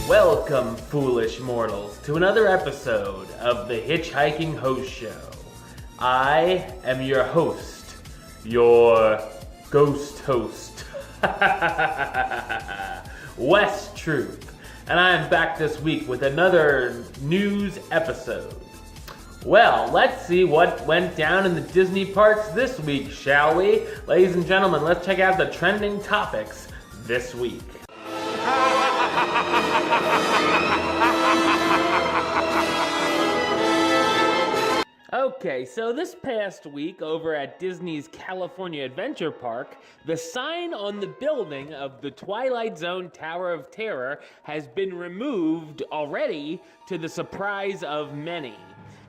Welcome, foolish mortals, to another episode of the HitchHiking Host Show. I am your host, your ghost host, West Truth, and I am back this week with another news episode. Well, let's see what went down in the Disney parks this week, shall we? Ladies and gentlemen, let's check out the trending topics this week. Okay, so this past week over at Disney's California Adventure Park, the sign on the building of the Twilight Zone Tower of Terror has been removed already, to the surprise of many.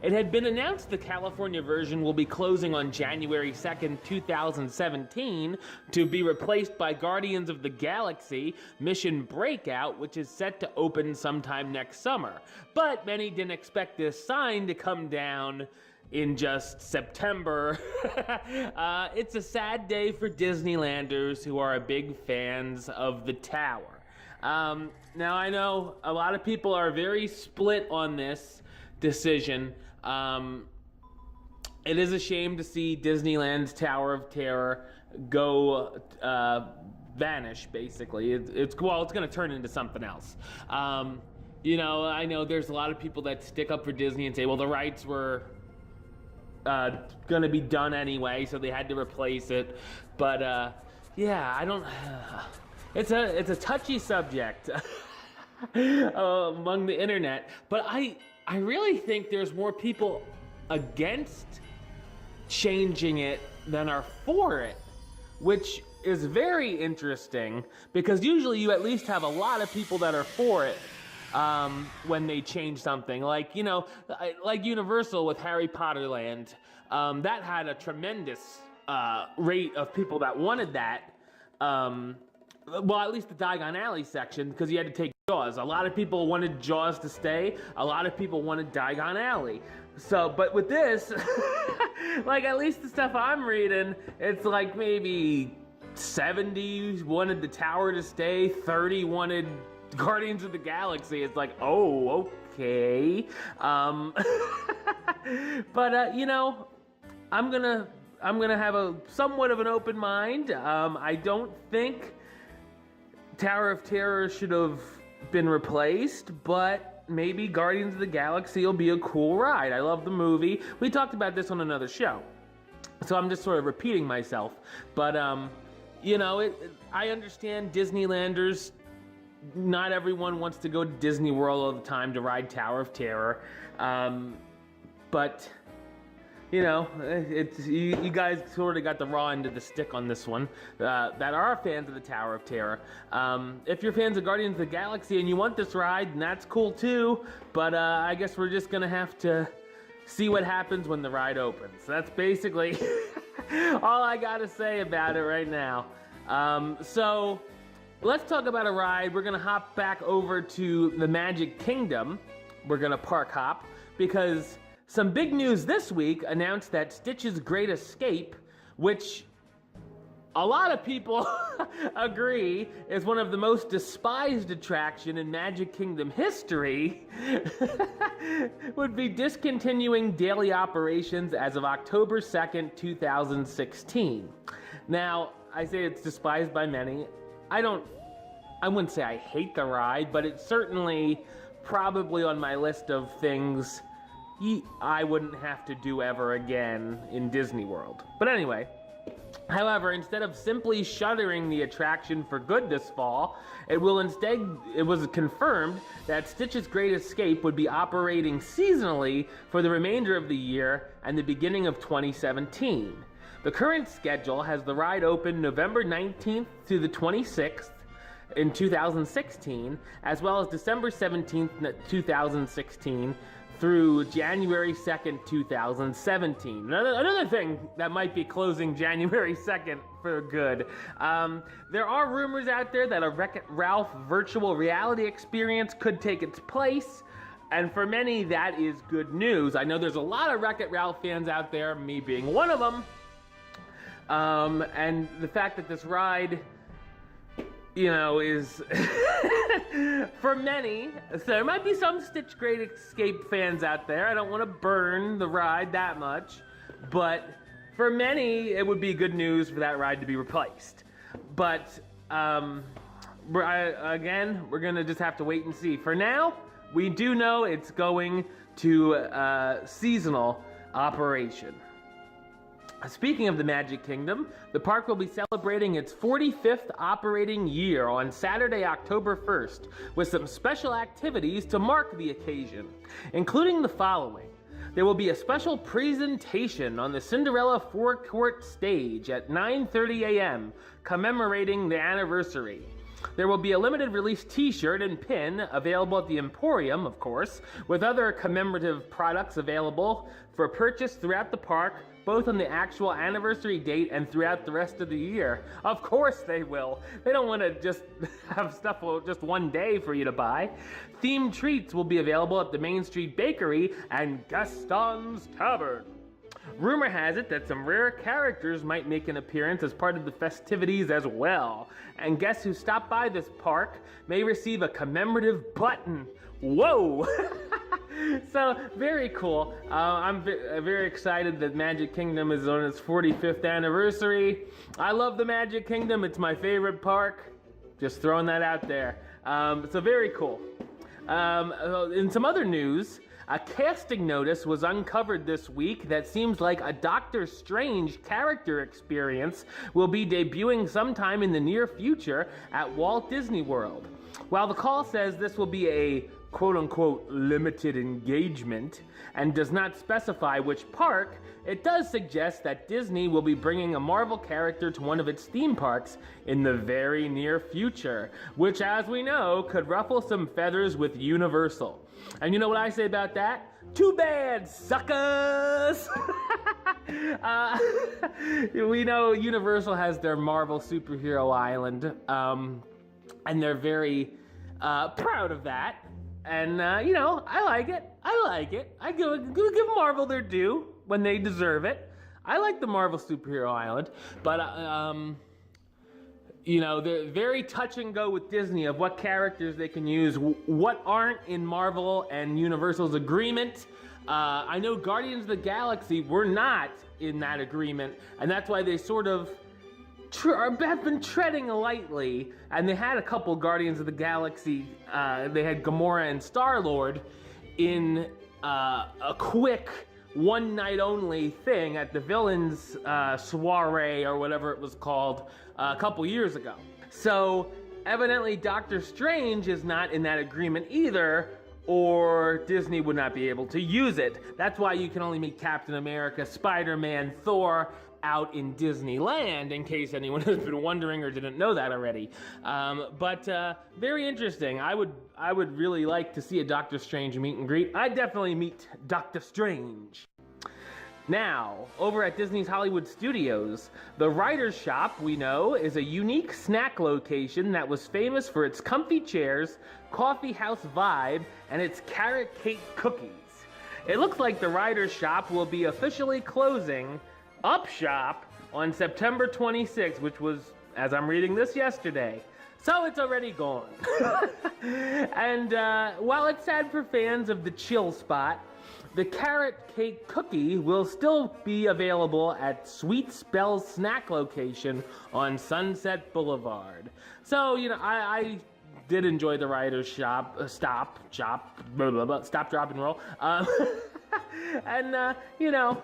It had been announced the California version will be closing on January 2nd, 2017, to be replaced by Guardians of the Galaxy Mission Breakout, which is set to open sometime next summer. But many didn't expect this sign to come down in just September. It's a sad day for Disneylanders who are big fans of the tower. Now I know a lot of people are very split on this decision. It is a shame to see Disneyland's Tower of Terror go vanish, basically. It's going to turn into something else. You know, I know there's a lot of people that stick up for Disney and say, well, the rights were going to be done anyway, so they had to replace it. But yeah, I don't. It's a touchy subject among the internet, but I really think there's more people against changing it than are for it, which is very interesting, because usually you at least have a lot of people that are for it when they change something. Like, you know, like Universal with Harry Potter Land, that had a tremendous rate of people that wanted that. Well, at least the Diagon Alley section, because you had to take Jaws. A lot of people wanted Jaws to stay. A lot of people wanted Diagon Alley. So, but with this, like at least the stuff I'm reading, it's like maybe 70 wanted the tower to stay, 30 wanted Guardians of the Galaxy. It's like, oh, okay. But you know, I'm gonna have a somewhat of an open mind. I don't think Tower of Terror should have been replaced, but maybe Guardians of the Galaxy will be a cool ride. I love the movie. We talked about this on another show, so I'm just sort of repeating myself. But you know, I understand Disneylanders. Not everyone wants to go to Disney World all the time to ride Tower of Terror, but you know, you guys sort of got the raw end of the stick on this one, that are fans of the Tower of Terror. If you're fans of Guardians of the Galaxy and you want this ride, then that's cool too, but I guess we're just gonna have to see what happens when the ride opens. That's basically all I gotta say about it right now. So let's talk about a ride. We're gonna hop back over to the Magic Kingdom. We're gonna park hop, because some big news this week announced that Stitch's Great Escape, which a lot of people agree is one of the most despised attraction in Magic Kingdom history, would be discontinuing daily operations as of October 2nd, 2016. Now, I say it's despised by many. I wouldn't say I hate the ride, but it's certainly probably on my list of things I wouldn't have to do ever again in Disney World. But anyway, however, instead of simply shuttering the attraction for good this fall, it was confirmed that Stitch's Great Escape would be operating seasonally for the remainder of the year and the beginning of 2017. The current schedule has the ride open November 19th to the 26th in 2016, as well as December 17th, 2016, through January 2nd, 2017. Another thing that might be closing January 2nd for good. There are rumors out there that a Wreck-It Ralph virtual reality experience could take its place, and for many that is good news. I know there's a lot of Wreck-It Ralph fans out there, me being one of them, and the fact that this ride, you know, is For many, so there might be some Stitch Great Escape fans out there. I don't want to burn the ride that much, but for many, it would be good news for that ride to be replaced. But again, we're gonna just have to wait and see. For now, we do know it's going to seasonal operation. Speaking of the Magic Kingdom, the park will be celebrating its 45th operating year on Saturday, October 1st, with some special activities to mark the occasion, including the following. There will be a special presentation on the Cinderella forecourt stage at 9:30 a.m., commemorating the anniversary. There will be a limited release t-shirt and pin available at the Emporium, of course, with other commemorative products available for purchase throughout the park, both on the actual anniversary date and throughout the rest of the year. Of course they will. They don't want to just have stuff for just one day for you to buy. Themed treats will be available at the Main Street Bakery and Gaston's Tavern. Rumor has it that some rare characters might make an appearance as part of the festivities as well. And guests who stop by this park may receive a commemorative button. Whoa! So, very cool. I'm very excited that Magic Kingdom is on its 45th anniversary. I love the Magic Kingdom. It's my favorite park. Just throwing that out there. So, very cool. In some other news, a casting notice was uncovered this week that seems like a Doctor Strange character experience will be debuting sometime in the near future at Walt Disney World. While the call says this will be a quote-unquote limited engagement and does not specify which park, it does suggest that Disney will be bringing a Marvel character to one of its theme parks in the very near future, which, as we know, could ruffle some feathers with Universal. And you know what I say about that? Too bad, suckers! We know Universal has their Marvel Superhero Island, and they're very proud of that. And, you know, I like it. I give Marvel their due when they deserve it. I like the Marvel Superhero Island, but, you know, they're very touch and go with Disney of what characters they can use, what aren't in Marvel and Universal's agreement. I know Guardians of the Galaxy were not in that agreement, and that's why they sort of have been treading lightly, and they had a couple Guardians of the Galaxy, they had Gamora and Star-Lord in a quick one-night-only thing at the Villains Soiree, or whatever it was called, a couple years ago. So, evidently Doctor Strange is not in that agreement either, or Disney would not be able to use it. That's why you can only meet Captain America, Spider-Man, Thor out in Disneyland, in case anyone has been wondering or didn't know that already. But very interesting. I would really like to see a Doctor Strange meet and greet. I'd definitely meet Doctor Strange. Now, over at Disney's Hollywood Studios, the Writer's Shop, we know, is a unique snack location that was famous for its comfy chairs, coffee house vibe, and its carrot cake cookies. It looks like the Writer's Shop will be officially closing up shop on September 26th, which was, as I'm reading this, yesterday. So it's already gone. And while it's sad for fans of the chill spot, the carrot cake cookie will still be available at Sweet Spell's snack location on Sunset Boulevard. So, you know, I did enjoy the Writer's Shop, stop, drop, and roll. And, you know,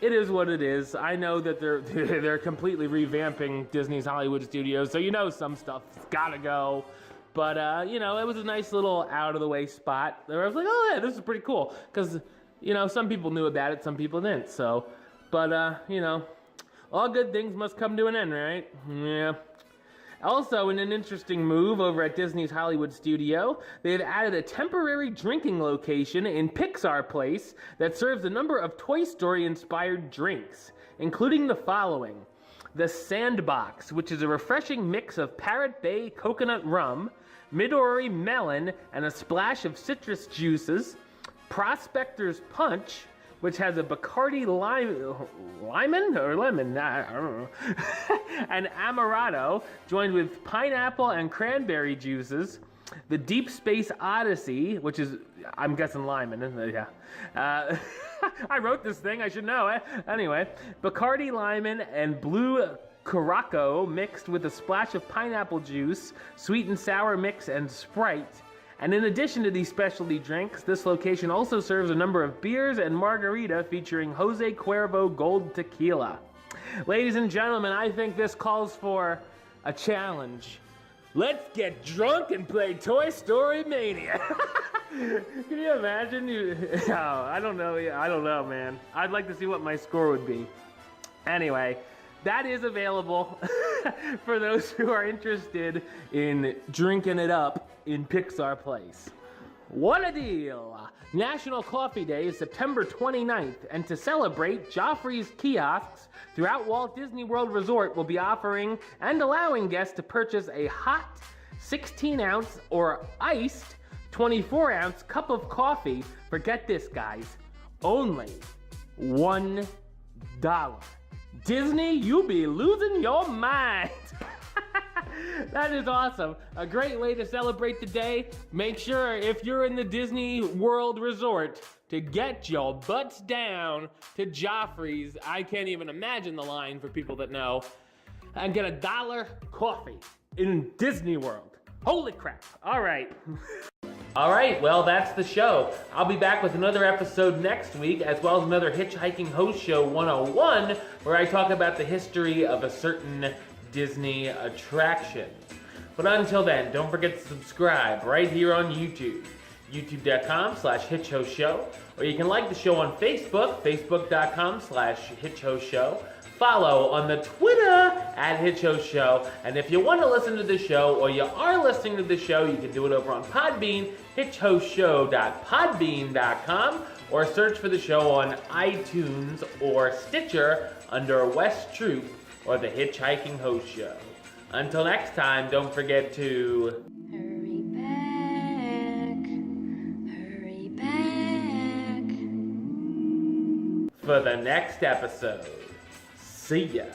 it is what it is. I know that they're completely revamping Disney's Hollywood Studios, so you know some stuff's gotta go. But, you know, it was a nice little out-of-the-way spot where I was like, oh, yeah, this is pretty cool. Because, you know, some people knew about it, some people didn't. So, but, you know, all good things must come to an end, right? Yeah. Also, in an interesting move over at Disney's Hollywood Studio, they've added a temporary drinking location in Pixar Place that serves a number of Toy Story-inspired drinks, including the following. The Sandbox, which is a refreshing mix of Parrot Bay coconut rum, Midori melon, and a splash of citrus juices. Prospector's Punch, which has a Bacardi lemon, I don't know, and Amaretto, joined with pineapple and cranberry juices. The Deep Space Odyssey, which is, I'm guessing Lyman, isn't it? Yeah. I wrote this thing, I should know. Anyway, Bacardi Lyman and Blue Curaçao mixed with a splash of pineapple juice, sweet and sour mix, and Sprite. And in addition to these specialty drinks, this location also serves a number of beers and margarita featuring Jose Cuervo Gold Tequila. Ladies and gentlemen, I think this calls for a challenge. Let's get drunk and play Toy Story Mania. Can you imagine? Oh, I don't know, man. I'd like to see what my score would be. Anyway, that is available for those who are interested in drinking it up in Pixar Place. What a deal! National Coffee Day is September 29th, and to celebrate, Joffrey's kiosks throughout Walt Disney World Resort will be offering and allowing guests to purchase a hot 16-ounce or iced 24-ounce cup of coffee for, get this guys, only $1. Disney, you be losing your mind. That is awesome. A great way to celebrate the day. Make sure, if you're in the Disney World Resort, to get your butts down to Joffrey's. I can't even imagine the line for people that know. And get $1 coffee in Disney World. Holy crap. All right. All right, well, that's the show. I'll be back with another episode next week, as well as another Hitchhiking Host Show 101, where I talk about the history of a certain Disney attraction. But until then, don't forget to subscribe right here on YouTube, youtube.com/HitchHostShow, or you can like the show on Facebook, facebook.com/HitchHostShow. Follow on the Twitter @HitchHostShow, and if you want to listen to the show, or you are listening to the show, you can do it over on Podbean, hitchhostshow.podbean.com, or search for the show on iTunes or Stitcher under West Troop or the Hitchhiking Host Show. Until next time, don't forget to hurry back for the next episode. See ya.